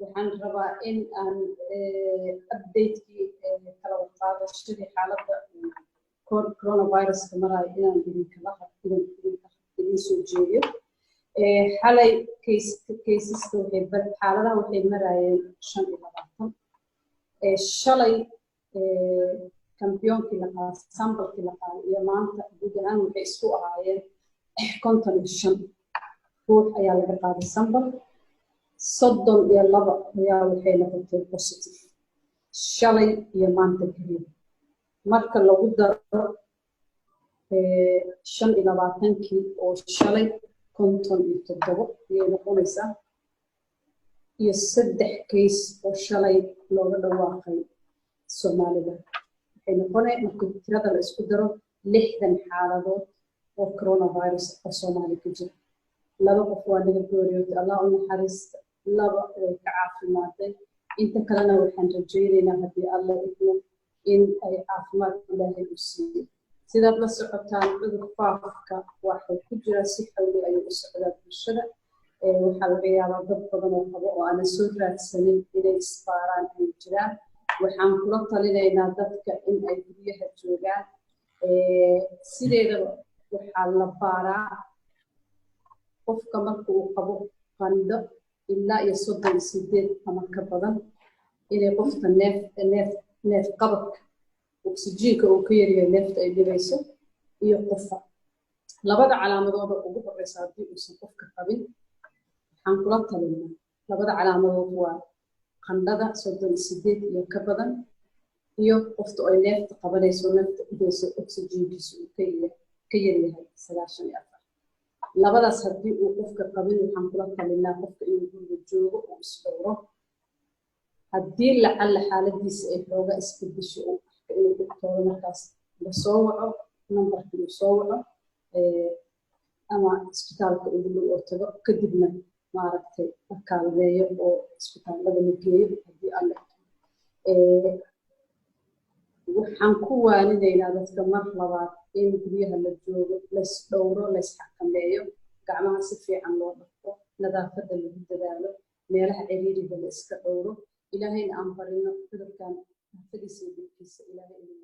waxaan rabaa in aan update-kii kala qaadashadii xaaladda coronavirus-ka maraya inaan idin soo jeediyo. xalay kaysaska xaaladaha waxay marayeen 25. shalay kambiyoonkii la qaaday sambalkii la qaaday iyo maanta guud ahaan waxay isku ahaayeen 55 ruux ayaa laga qaaday sambal 32 ayaa waxay noqotay positive shalay iyo maanta keliya. marka lagu daro 25kii oo shalay 57 ayay noqonaysaa iyo 3 case oo shalay looga dhawaaqay Soomaalida. waxay noqonaysaa marka tirada la isku daro 60 xaaladood oo coronavirus oo Soomaaliya ku jira. 2 qof waa laga geeriyooday, Allah u naxariisto, 2 way ka caafimaadeen. inta kalena waxaan rajaynaynaa haddii Allah idmo in ay caafimaad Ilaahay u siiyo. sidaad la socotaan cudur faafka waxay ku jira si xawli ayuu u socdaa bulshada. waxaa laga yaabaa dad badan oo qabo oo aan soo raadsanin inay isbaaraan ay jiraan. waxaan kula talinaynaa dadka in ay guryaha joogaan. sideedaba waxaa la baaraa qofka marka uu qabo qandho ilaa iyo 38 ama ka badan inay qofka neef qabadka oksijiinka uu ka yaryahay neefta ay dhibayso iyo qofa. labada calaamadood ugu horeysa haddii uusan qofka qabin waxaan kula talinaa labada calaamadood waa qandhada 38 iyo ka badan iyo qofta ay neefta qabanayso neefta dhibayso oksijiinkiisu uu ka yaryahay 94. labadaas haddii uu qofka qabin waxaan kula talinaa qofka inuu guriga joogo oo isdhowro. haddii lacalla xaaladiisa ay xooga isbedesho oo inuu dhigtoodo markaas la soo waco nambarka uu soo waco ama isbitaalka ugu dhow oo tago kadibna maaragtay la kaalmeeyo oo isbitaallada la geeyo haddii alle. waxaan ku waaninaynaa dadka mar labaad in guryaha la joogo laysdhowro laysxakameeyo gacmaha si fiican loo dhaqo nadaafadda lagu dadaalo meelaha ciriiriga la iska dhowro ilaahayna aan barino cudurkan nafadiisa iyo dadkiisa ilaahay inuu